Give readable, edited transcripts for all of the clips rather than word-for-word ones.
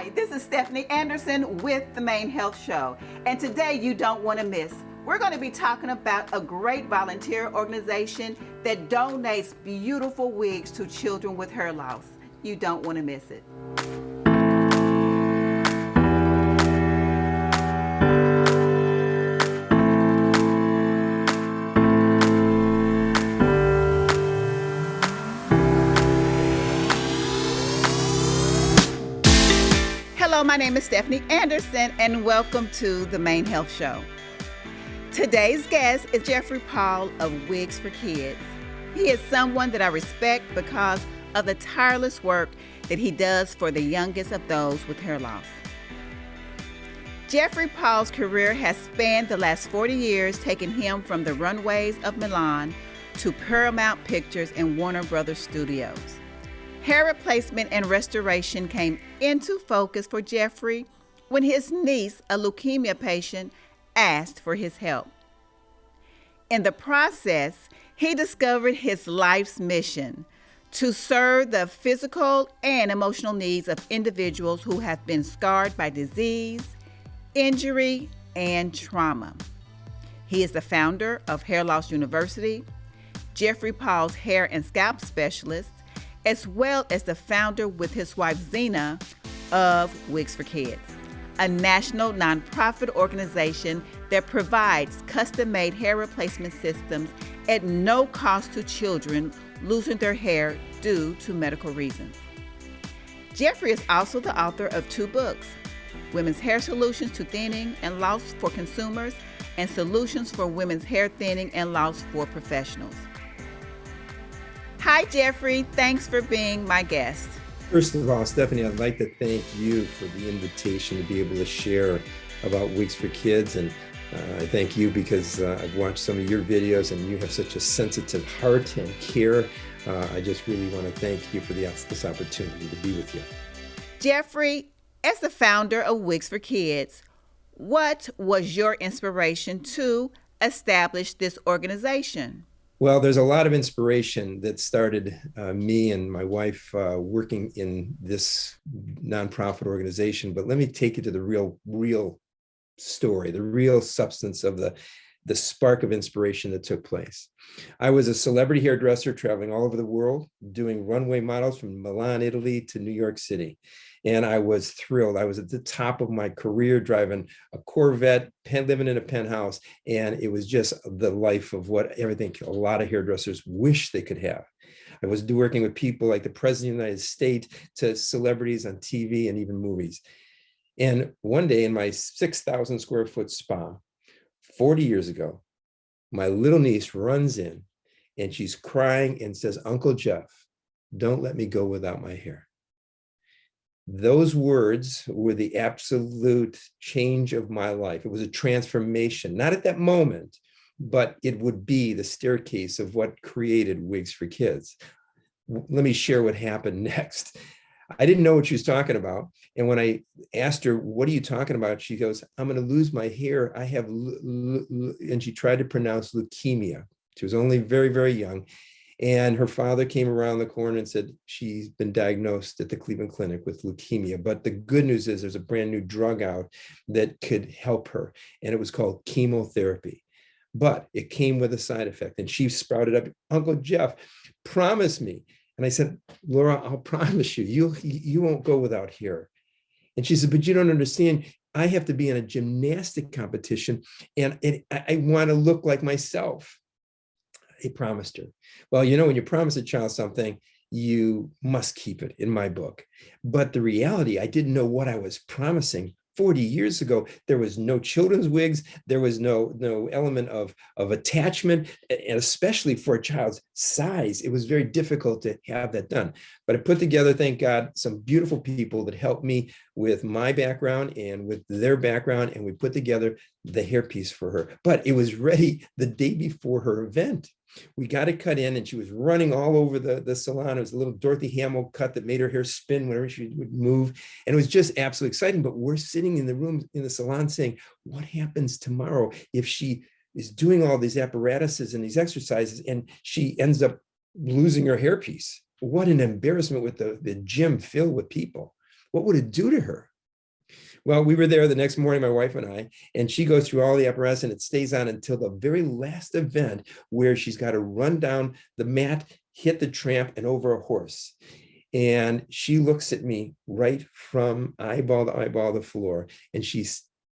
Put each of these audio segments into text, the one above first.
Hi, this is Stephanie Anderson with the Main Health Show, and today you don't want to miss. We're going to be talking about a great volunteer organization that donates beautiful wigs to children with hair loss. You don't want to miss it. Hello, my name is Stephanie Anderson, and welcome to the Main Health Show. Today's guest is Jeffrey Paul of Wigs for Kids. He is someone that I respect because of the tireless work that he does for the youngest of those with hair loss. Jeffrey Paul's career has spanned the last 40 years, taking him from the runways of Milan to Paramount Pictures and Warner Brothers Studios. Hair replacement and restoration came into focus for Jeffrey when his niece, a leukemia patient, asked for his help. In the process, he discovered his life's mission to serve the physical and emotional needs of individuals who have been scarred by disease, injury, and trauma. He is the founder of Hair Loss University, Jeffrey Paul's hair and scalp specialist, as well as the founder with his wife Zena of Wigs for Kids, a national nonprofit organization that provides custom-made hair replacement systems at no cost to children losing their hair due to medical reasons. Jeffrey is also the author of 2 books, Women's Hair Solutions to Thinning and Loss for Consumers, and Solutions for Women's Hair Thinning and Loss for Professionals. Hi, Jeffrey. Thanks for being my guest. First of all, Stephanie, I'd like to thank you for the invitation to be able to share about Wigs for Kids. And I thank you because I've watched some of your videos and you have such a sensitive heart and care. I just really want to thank you for this opportunity to be with you. Jeffrey, as the founder of Wigs for Kids, what was your inspiration to establish this organization? Well, there's a lot of inspiration that started me and my wife working in this nonprofit organization. But let me take you to the real story, the real substance of the spark of inspiration that took place. I was a celebrity hairdresser traveling all over the world, doing runway models from Milan, Italy to New York City. And I was thrilled. I was at the top of my career, driving a Corvette, living in a penthouse. And it was just the life of what everything a lot of hairdressers wish they could have. I was working with people like the President of the United States to celebrities on TV and even movies. And one day in my 6,000 square foot spa, 40 years ago, my little niece runs in and she's crying and says, "Uncle Jeff, don't let me go without my hair." Those words were the absolute change of my life. It was a transformation, not at that moment, but it would be the staircase of what created Wigs for Kids. Let me share what happened next. I didn't know what she was talking about. And when I asked her, "What are you talking about?" She goes, "I'm going to lose my hair. I have," and she tried to pronounce leukemia. She was only very, very young. And her father came around the corner and said, "She's been diagnosed at the Cleveland Clinic with leukemia. But the good news is there's a brand new drug out that could help her. And it was called chemotherapy. But it came with a side effect." And she sprouted up, "Uncle Jeff, promise me." And I said, "Laura, I'll promise you, you won't go without hair." And she said, "But you don't understand. I have to be in a gymnastic competition and I want to look like myself." I promised her. Well, when you promise a child something, you must keep it in my book. But the reality, I didn't know what I was promising. 40 years ago, there was no children's wigs. There was no element of attachment, and especially for a child's size, it was very difficult to have that done. But I put together, thank God, some beautiful people that helped me with my background and with their background, and we put together the hairpiece for her. But it was ready the day before her event. We got it cut in and she was running all over the salon. It was a little Dorothy Hamill cut that made her hair spin whenever she would move. And it was just absolutely exciting. But we're sitting in the room in the salon saying, what happens tomorrow if she is doing all these apparatuses and these exercises and she ends up losing her hairpiece? What an embarrassment with the gym filled with people. What would it do to her? Well, we were there the next morning, my wife and I, and she goes through all the apparatus and it stays on until the very last event where she's got to run down the mat, hit the tramp, and over a horse. And she looks at me right from eyeball to eyeball the floor, and she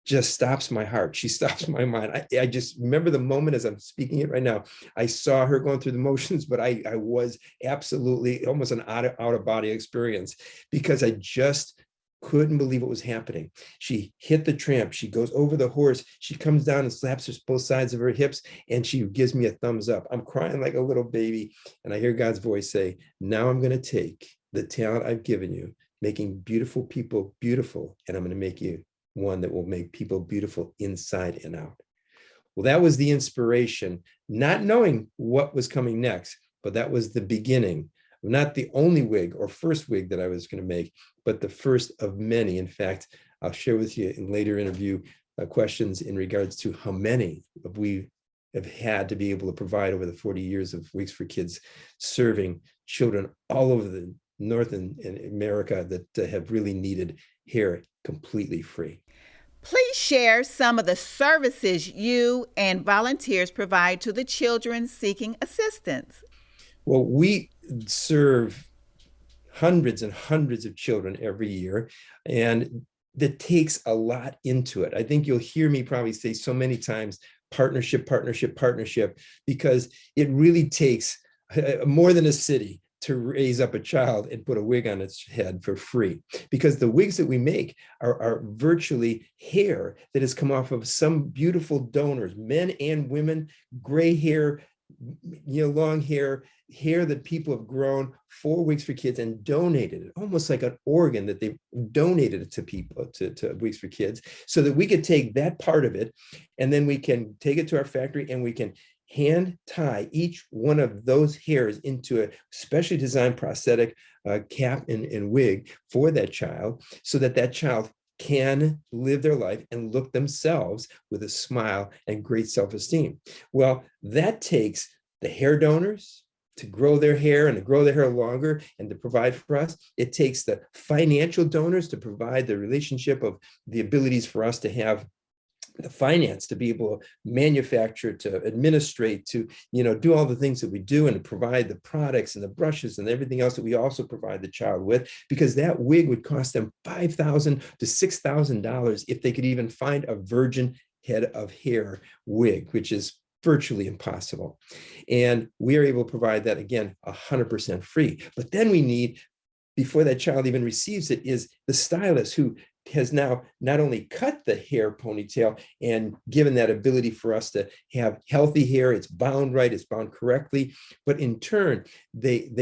just stops my heart. She stops my mind. I just remember the moment as I'm speaking it right now. I saw her going through the motions, but I was absolutely almost an out of body experience, because I just couldn't believe what was happening. She hit the tramp. She goes over the horse. She comes down and slaps her both sides of her hips, and she gives me a thumbs up. I'm crying like a little baby, and I hear God's voice say, now I'm going to take the talent I've given you, making beautiful people beautiful, and I'm going to make you one that will make people beautiful inside and out. Well, that was the inspiration, not knowing what was coming next, but that was the beginning. Not the only wig or first wig that I was going to make, but the first of many. In fact, I'll share with you in later interview questions in regards to how many we have had to be able to provide over the 40 years of Wigs for Kids, serving children all over the North and America that have really needed hair completely free. Please share some of the services you and volunteers provide to the children seeking assistance. Well, we serve hundreds and hundreds of children every year, and that takes a lot into it. I think you'll hear me probably say so many times, partnership, partnership, partnership, because it really takes more than a city to raise up a child and put a wig on its head for free, because the wigs that we make are virtually hair that has come off of some beautiful donors, men and women, gray hair, long hair that people have grown for Wigs for Kids and donated it, almost like an organ that they've donated it to people, to Wigs for Kids, so that we could take that part of it, and then we can take it to our factory and we can hand tie each one of those hairs into a specially designed prosthetic cap and wig for that child, so that that child can live their life and look themselves with a smile and great self-esteem. Well, that takes the hair donors to grow their hair and to grow their hair longer and to provide for us. It takes the financial donors to provide the relationship of the abilities for us to have the finance to be able to manufacture, to administrate, to do all the things that we do, and to provide the products and the brushes and everything else that we also provide the child with, because that wig would cost them $5,000 to $6,000 if they could even find a virgin head of hair wig, which is virtually impossible. And we are able to provide that, again, 100% free. But then we need, before that child even receives it, is the stylist who has now not only cut the hair ponytail and given that ability for us to have healthy hair, it's bound right, it's bound correctly, but in turn, their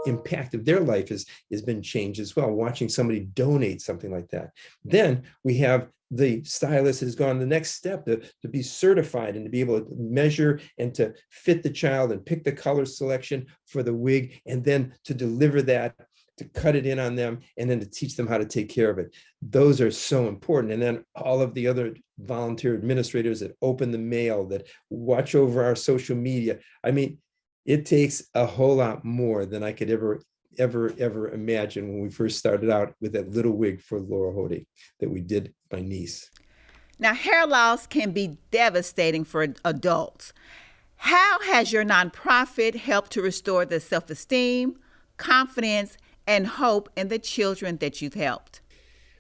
impact of their life has been changed as well, watching somebody donate something like that. Then we have the stylist has gone the next step to be certified and to be able to measure and to fit the child and pick the color selection for the wig, and then to deliver that, to cut it in on them, and then to teach them how to take care of it. Those are so important. And then all of the other volunteer administrators that open the mail, that watch over our social media. I mean, it takes a whole lot more than I could ever imagine when we first started out with that little wig for Laura Hody that we did my niece. Now, hair loss can be devastating for adults. How has your nonprofit helped to restore the self-esteem, confidence, and hope in the children that you've helped?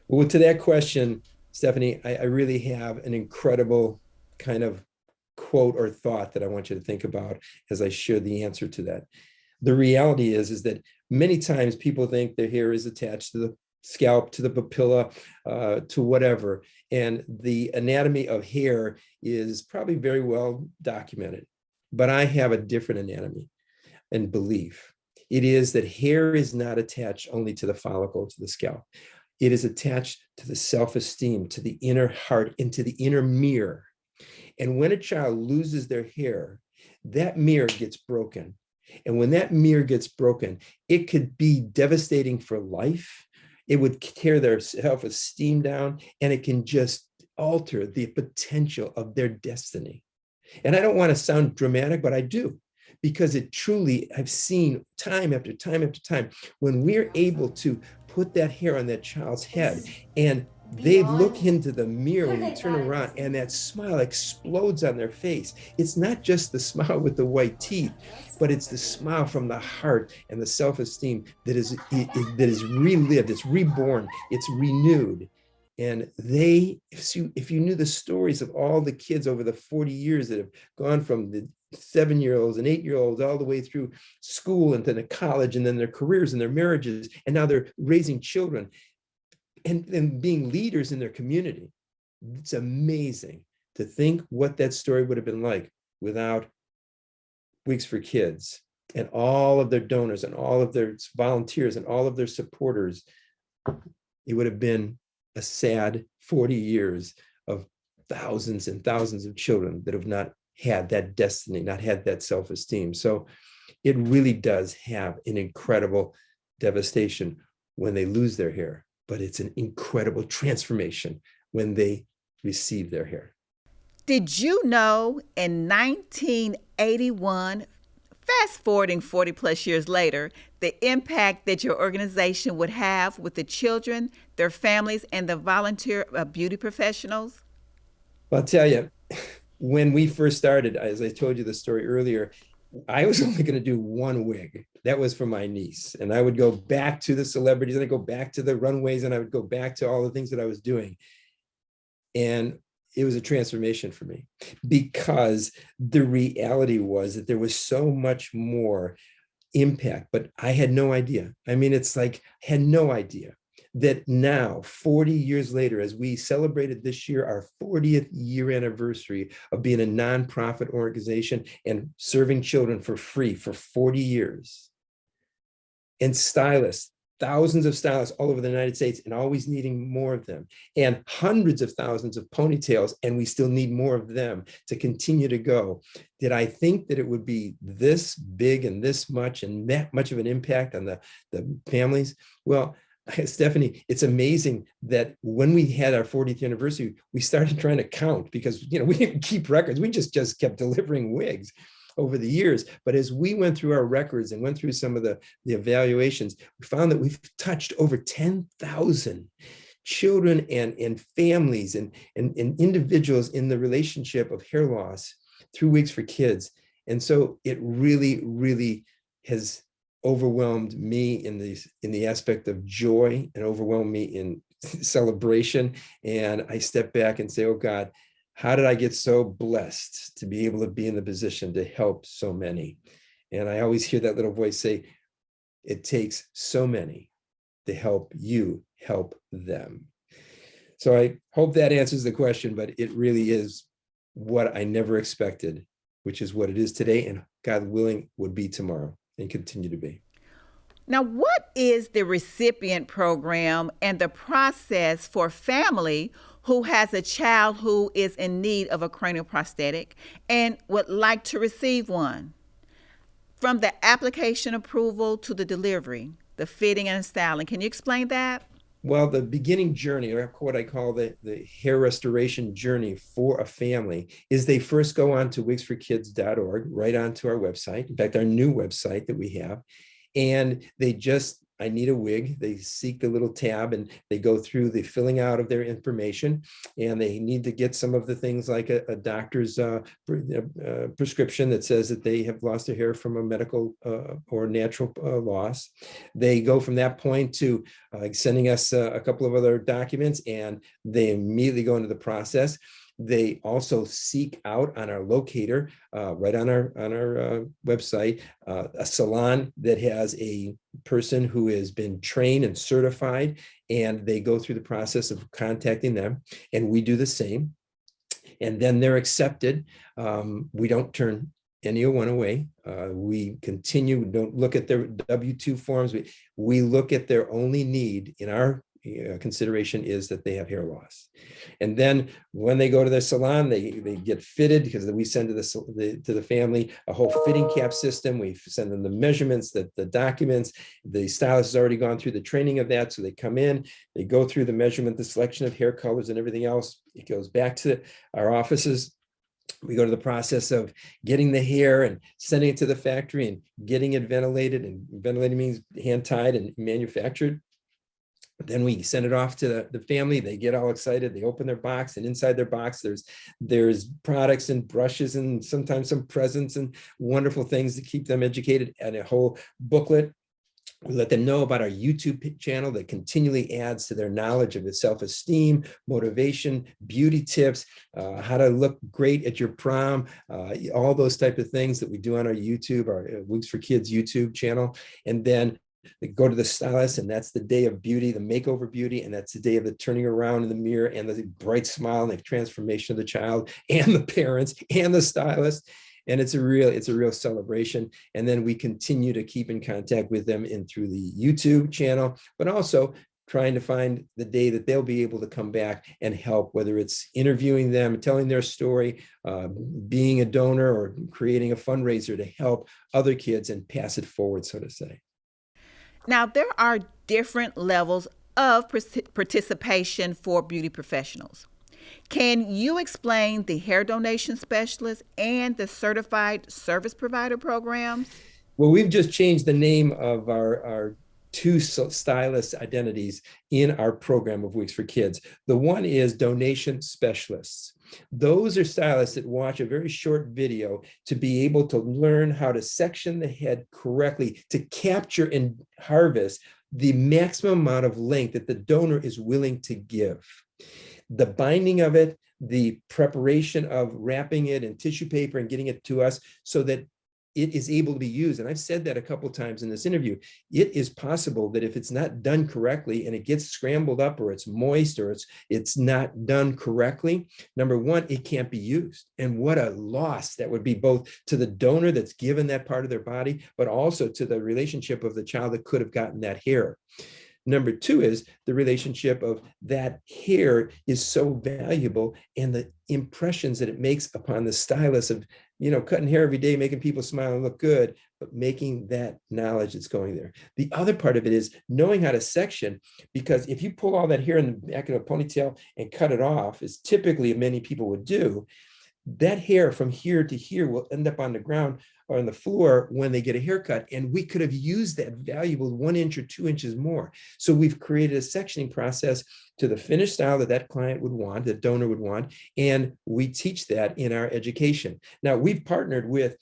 Well, to that question, Stephanie, I really have an incredible kind of quote or thought that I want you to think about as I share the answer to that. The reality is that many times people think their hair is attached to the scalp, to the papilla, to whatever. And the anatomy of hair is probably very well documented. But I have a different anatomy and belief. It is that hair is not attached only to the follicle, to the scalp. It is attached to the self-esteem, to the inner heart, and to the inner mirror. And when a child loses their hair, that mirror gets broken. And when that mirror gets broken, it could be devastating for life. It would tear their self-esteem down, and it can just alter the potential of their destiny. And I don't want to sound dramatic, but I do, because it truly, I've seen time after time after time, when we're able to put that hair on that child's head, and they look into the mirror when you turn around, and that smile explodes on their face. It's not just the smile with the white teeth, but it's the smile from the heart and the self-esteem that is relived, it's reborn, it's renewed. And if you knew the stories of all the kids over the 40 years that have gone from the 7-year-olds and 8-year-olds all the way through school and then to college and then their careers and their marriages, and now they're raising children and being leaders in their community. It's amazing to think what that story would have been like without Wigs for Kids and all of their donors and all of their volunteers and all of their supporters. It would have been a sad 40 years of thousands and thousands of children that have not had that destiny, not had that self-esteem. So it really does have an incredible devastation when they lose their hair, but it's an incredible transformation when they receive their hair. Did you know in 1981, fast forwarding 40 plus years later, the impact that your organization would have with the children, their families, and the volunteer beauty professionals? Well, I'll tell you, when we first started, as I told you the story earlier, I was only going to do one wig. That was for my niece. And I would go back to the celebrities, and I'd go back to the runways, and I would go back to all the things that I was doing. And it was a transformation for me, because the reality was that there was so much more impact, but I had no idea. I mean, it's like, I had no idea that now, 40 years later, as we celebrated this year, our 40th year anniversary of being a nonprofit organization and serving children for free for 40 years, and stylists, thousands of stylists all over the United States, and always needing more of them, and hundreds of thousands of ponytails, and we still need more of them to continue to go. Did I think that it would be this big and this much and that much of an impact on the families? Well, Stephanie, it's amazing that when we had our 40th anniversary, we started trying to count, because we didn't keep records. We just kept delivering wigs over the years. But as we went through our records and went through some of the evaluations, we found that we've touched over 10,000 children and families and individuals in the relationship of hair loss through Wigs for Kids. And so it really, really has overwhelmed me in the aspect of joy, and overwhelmed me in celebration. And I step back and say, oh God, how did I get so blessed to be able to be in the position to help so many? And I always hear that little voice say, it takes so many to help you help them. So I hope that answers the question, but it really is what I never expected, which is what it is today, and God willing would be tomorrow and continue to be. Now, what is the Recipient Program and the process for family who has a child who is in need of a cranial prosthetic and would like to receive one? From the application approval to the delivery, the fitting and styling, can you explain that? Well, the beginning journey, or what I call the hair restoration journey for a family, is they first go on to wigsforkids.org, right onto our website. In fact, our new website that we have. And I need a wig. They seek the little tab, and they go through the filling out of their information, and they need to get some of the things like a doctor's prescription that says that they have lost their hair from a medical or natural loss. They go from that point to sending us a couple of other documents, and they immediately go into the process. They also seek out on our locator, right on our website, a salon that has a person who has been trained and certified, and they go through the process of contacting them, and we do the same. And then they're accepted. We don't turn anyone away. We continue, don't look at their W-2 forms. We look at their only need in our consideration is that they have hair loss. And then when they go to their salon, they get fitted, because we send to the family a whole fitting cap system. We send them the measurements, the documents. The stylist has already gone through the training of that. So they come in, they go through the measurement, the selection of hair colors and everything else. It goes back to our offices. We go to the process of getting the hair and sending it to the factory and getting it ventilated. And ventilated means hand tied and manufactured. Then we send it off to the family. They get all excited. They open their box, and inside their box, there's products and brushes and sometimes some presents and wonderful things to keep them educated, and a whole booklet. We let them know about our YouTube channel that continually adds to their knowledge of self-esteem, motivation, beauty tips, how to look great at your prom, all those type of things that we do on our YouTube, our Wigs for Kids YouTube channel. And then they go to the stylist, and that's the day of beauty, the makeover beauty, and that's the day of the turning around in the mirror and the bright smile and the transformation of the child and the parents and the stylist. And it's a real celebration. And then we continue to keep in contact with them through the YouTube channel, but also trying to find the day that they'll be able to come back and help, whether it's interviewing them, telling their story, being a donor, or creating a fundraiser to help other kids and pass it forward, so to say. Now, there are different levels of participation for beauty professionals. Can you explain the hair donation specialist and the certified service provider programs? Well, we've just changed the name of our two stylist identities in our program of Wigs for Kids. The one is donation specialists. Those are stylists that watch a very short video to be able to learn how to section the head correctly to capture and harvest the maximum amount of length that the donor is willing to give. The binding of it, the preparation of wrapping it in tissue paper and getting it to us so that it is able to be used. And I've said that a couple of times in this interview. It is possible that if it's not done correctly and it gets scrambled up, or it's moist, or it's not done correctly, number one, it can't be used. And what a loss that would be, both to the donor that's given that part of their body, but also to the relationship of the child that could have gotten that hair. Number two is the relationship of that hair is so valuable, and the impressions that it makes upon the stylist of, cutting hair every day, making people smile and look good, but making that knowledge that's going there. The other part of it is knowing how to section, because if you pull all that hair in the back of a ponytail and cut it off, as typically many people would do, that hair from here to here will end up on the ground or on the floor when they get a haircut. And we could have used that valuable 1 inch or 2 inches more. So we've created a sectioning process to the finished style that client would want, that donor would want. And we teach that in our education. Now, we've partnered with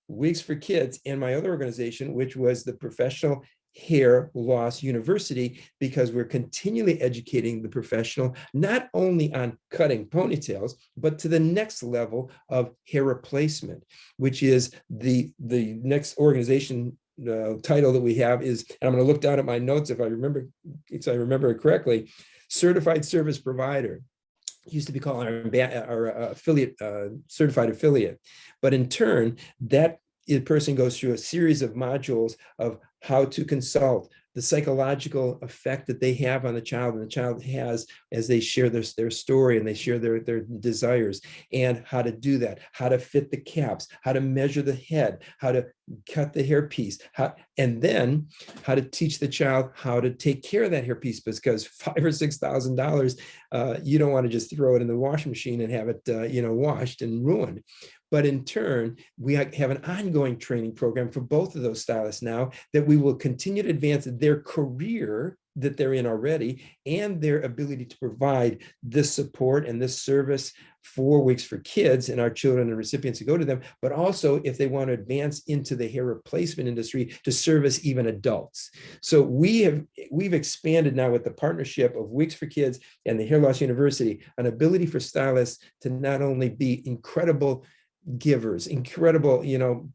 Wigs for Kids and my other organization, which was the Professional Hair Loss University, because we're continually educating the professional, not only on cutting ponytails, but to the next level of hair replacement, which is the next organization title that we have is, and I'm going to look down at my notes if I remember it correctly, Certified Service Provider. It used to be called our affiliate, certified affiliate. But in turn, that person goes through a series of modules of how to consult, the psychological effect that they have on the child, and the child has as they share their story and they share their desires, and how to do that, how to fit the caps, how to measure the head, how to cut the hairpiece, and then how to teach the child how to take care of that hairpiece, because $5,000 or $6,000, you don't want to just throw it in the washing machine and have it washed and ruined. But in turn, we have an ongoing training program for both of those stylists now, that we will continue to advance their career that they're in already, and their ability to provide this support and this service for Wigs for Kids and our children and recipients who go to them, but also if they want to advance into the hair replacement industry to service even adults. So we've expanded now with the partnership of Wigs for Kids and the Hair Loss University, an ability for stylists to not only be incredible givers, incredible,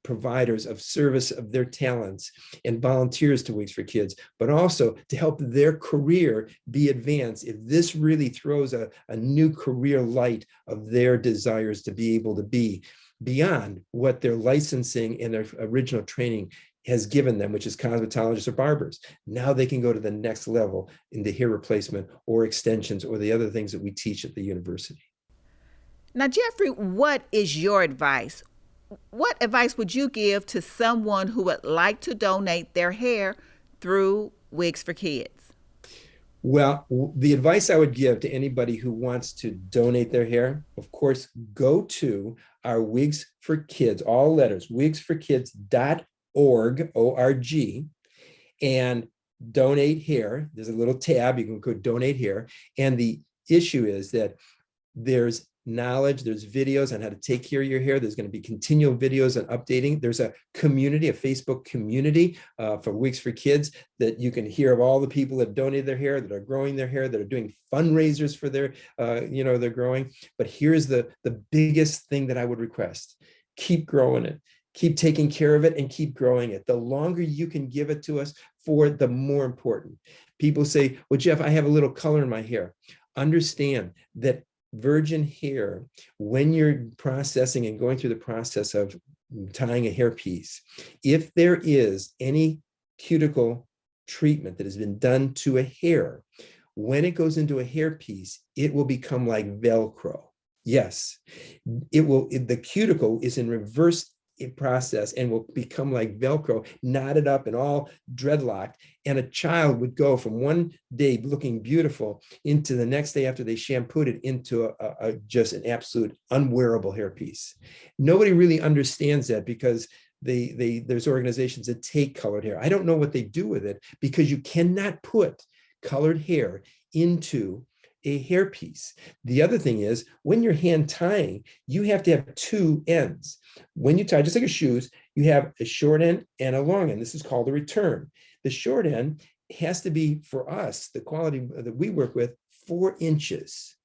providers of service of their talents and volunteers to Wigs for Kids, but also to help their career be advanced. If this really throws a new career light of their desires to be able to be beyond what their licensing and their original training has given them, which is cosmetologists or barbers. Now they can go to the next level in the hair replacement or extensions or the other things that we teach at the university. Now, Jeffrey, what is your advice? What advice would you give to someone who would like to donate their hair through Wigs for Kids? Well, the advice I would give to anybody who wants to donate their hair, of course, go to our Wigs for Kids, all letters, wigsforkids.org, O-R-G, and donate hair. There's a little tab, you can go donate hair. And the issue is that there's knowledge, there's videos on how to take care of your hair. There's going to be continual videos on updating. There's a community, a Facebook community for Wigs for Kids, that you can hear of all the people that donated their hair, that are growing their hair, that are doing fundraisers for their, they're growing. But here's the biggest thing that I would request: keep growing it. Keep taking care of it and keep growing it. The longer you can give it to us for, the more important. People say, well, Jeff, I have a little color in my hair. Understand that virgin hair, when you're processing and going through the process of tying a hairpiece, if there is any cuticle treatment that has been done to a hair, when it goes into a hairpiece, it will become like Velcro. Yes, it will. The cuticle is in reverse process and will become like Velcro, knotted up and all dreadlocked. And a child would go from one day looking beautiful into the next day, after they shampooed it, into just an absolute unwearable hairpiece. Nobody really understands that, because there's organizations that take colored hair. I don't know what they do with it, because you cannot put colored hair into a hairpiece. The other thing is, when you're hand tying, you have to have two ends. When you tie, just like a shoes, you have a short end and a long end. This is called a return. The short end has to be, for us, the quality that we work with, 4 inches,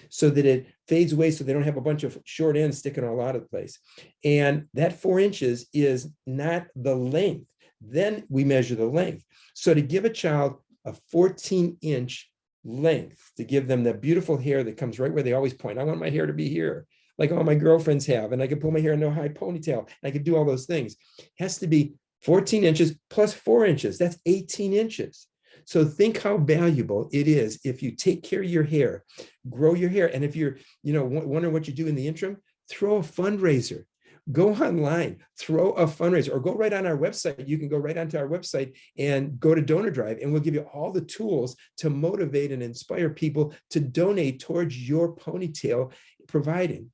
so that it fades away, so they don't have a bunch of short ends sticking all out of the place. And that 4 inches is not the length. Then we measure the length. So to give a child a 14-inch length, to give them that beautiful hair that comes right where they always point. I want my hair to be here, like all my girlfriends have, and I can pull my hair in a high ponytail, and I can do all those things. It has to be 14 inches plus 4 inches. That's 18 inches. So think how valuable it is if you take care of your hair, grow your hair. And if you're, wondering what you do in the interim, throw a fundraiser. Go online, throw a fundraiser, or go right on our website. You can go right onto our website and go to Donor Drive, and we'll give you all the tools to motivate and inspire people to donate towards your ponytail providing.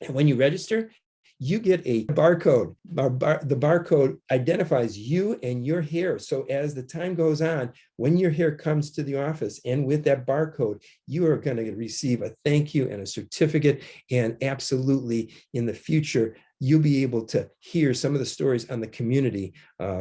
And when you register, you get a barcode. The barcode identifies you and your hair. So as the time goes on, when your hair comes to the office, and with that barcode, you are going to receive a thank you and a certificate. And absolutely, in the future, you'll be able to hear some of the stories on the community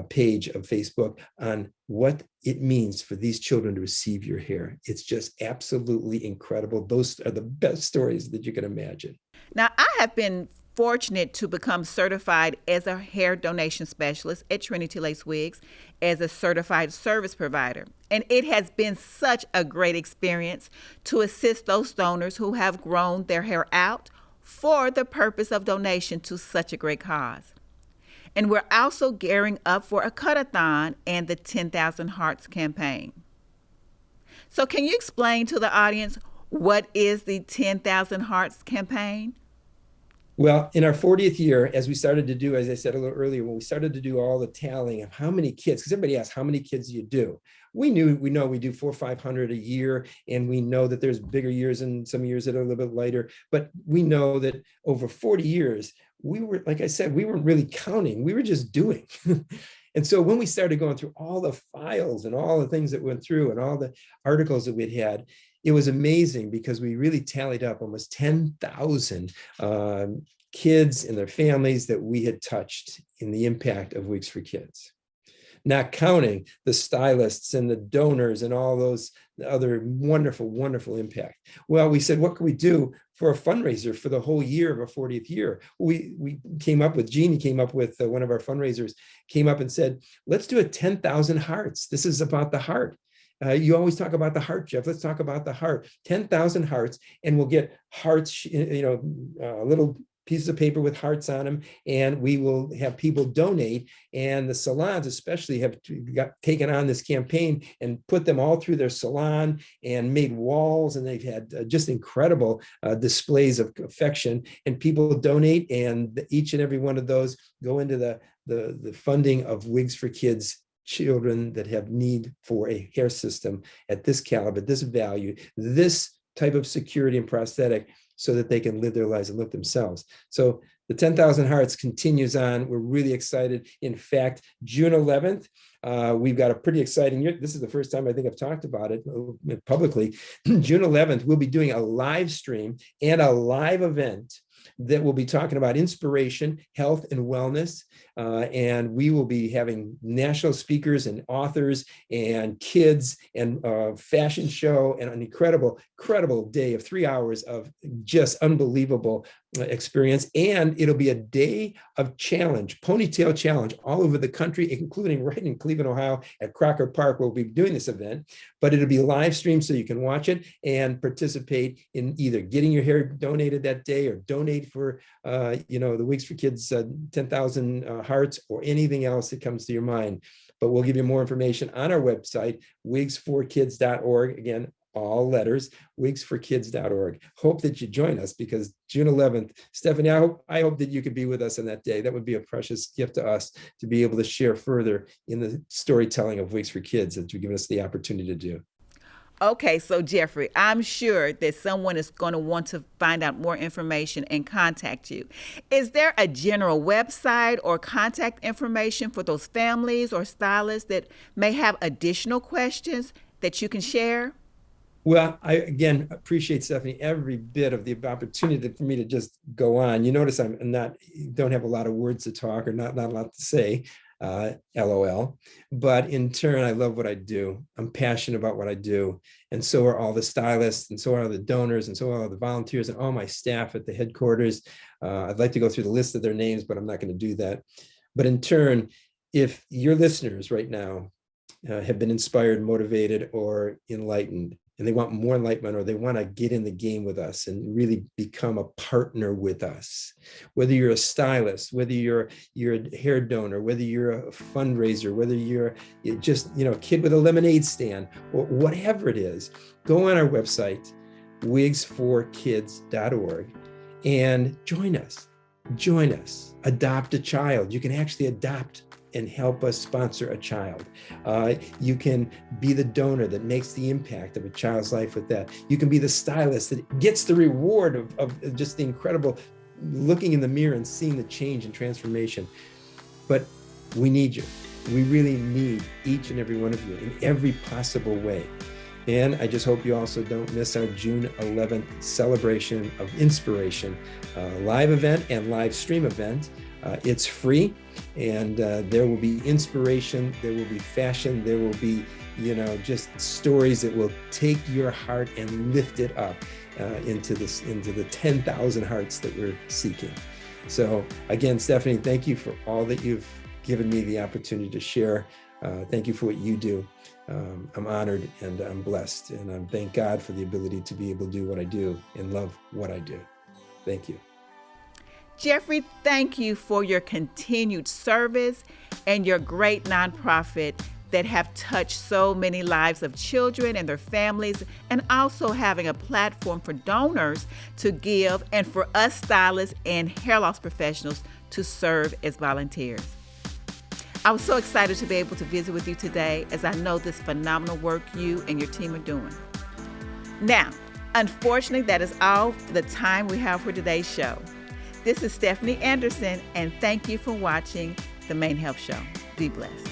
page of Facebook on what it means for these children to receive your hair. It's just absolutely incredible. Those are the best stories that you can imagine. Now, I have been fortunate to become certified as a hair donation specialist at Trinity Lace Wigs, as a certified service provider. And it has been such a great experience to assist those donors who have grown their hair out for the purpose of donation to such a great cause. And we're also gearing up for a cut-a-thon and the 10,000 Hearts campaign. So can you explain to the audience, what is the 10,000 Hearts campaign? Well, in our 40th year, as we started to do, as I said a little earlier, when we started to do all the tallying of how many kids, because everybody asks, how many kids do you do? We know we do 400 or 500 a year, and we know that there's bigger years and some years that are a little bit lighter, but we know that over 40 years, we were, like I said, we weren't really counting, we were just doing. And so when we started going through all the files and all the things that went through and all the articles that we'd had, it was amazing, because we really tallied up almost 10,000 kids and their families that we had touched in the impact of Wigs for Kids. Not counting the stylists and the donors and all those other wonderful, wonderful impact. Well, we said, what can we do for a fundraiser for the whole year of our 40th year? We came up with, Jeannie came up with, one of our fundraisers came up and said, let's do a 10,000 hearts. This is about the heart. You always talk about the heart, Jeff. Let's talk about the heart. 10,000 hearts, and we'll get hearts, little pieces of paper with hearts on them, and we will have people donate. And the salons especially have taken on this campaign and put them all through their salon and made walls, and they've had just incredible displays of affection. And people donate, and each and every one of those go into the funding of Wigs for Kids children that have need for a hair system at this caliber, this value, this type of security and prosthetic, so that they can live their lives and live themselves. So The 10,000 Hearts continues on. We're really excited. In fact, June 11th, we've got a pretty exciting year. This is the first time I think I've talked about it publicly. June 11th, we'll be doing a live stream and a live event that will be talking about inspiration, health, and wellness. And we will be having national speakers and authors and kids and fashion show and an incredible day of 3 hours of just unbelievable experience. And it'll be a day of challenge, ponytail challenge all over the country, including right in Cleveland, Ohio at Crocker Park, where we'll be doing this event. But it'll be live streamed so you can watch it and participate in either getting your hair donated that day or donate for, the Wigs for Kids 10,000 Hearts or anything else that comes to your mind. But we'll give you more information on our website, wigsforkids.org. Again, all letters, wigsforkids.org. Hope that you join us, because June 11th, Stephanie, I hope that you could be with us on that day. That would be a precious gift to us to be able to share further in the storytelling of Wigs for Kids that you've given us the opportunity to do. Okay, so Jeffrey, I'm sure that someone is going to want to find out more information and contact you. Is there a general website or contact information for those families or stylists that may have additional questions that you can share? Well, I, again, appreciate, Stephanie, every bit of the opportunity for me to just go on. You notice don't have a lot of words to talk or not a lot to say, LOL. But in turn, I love what I do. I'm passionate about what I do. And so are all the stylists, and so are the donors, and so are all the volunteers and all my staff at the headquarters. I'd like to go through the list of their names, but I'm not going to do that. But in turn, if your listeners right now have been inspired, motivated, or enlightened, and they want more enlightenment, or they want to get in the game with us and really become a partner with us, whether you're a stylist, whether you're a hair donor, whether you're a fundraiser, whether you're just a kid with a lemonade stand, or whatever it is, go on our website, wigsforkids.org, and join us. Adopt a child. You can actually adopt and help us sponsor a child. You can be the donor that makes the impact of a child's life with that. You can be the stylist that gets the reward of just the incredible looking in the mirror and seeing the change and transformation. But we need you. We really need each and every one of you in every possible way. And I just hope you also don't miss our June 11th celebration of inspiration, live event and live stream event. It's free, and there will be inspiration, there will be fashion, there will be, just stories that will take your heart and lift it up into the 10,000 hearts that we're seeking. So again, Stephanie, thank you for all that you've given me the opportunity to share. Thank you for what you do. I'm honored and I'm blessed, and I thank God for the ability to be able to do what I do and love what I do. Thank you. Jeffrey, thank you for your continued service and your great nonprofit that have touched so many lives of children and their families, and also having a platform for donors to give and for us stylists and hair loss professionals to serve as volunteers. I was so excited to be able to visit with you today, as I know this phenomenal work you and your team are doing. Now, unfortunately, that is all the time we have for today's show. This is Stephanie Anderson, and thank you for watching The Main Health Show. Be blessed.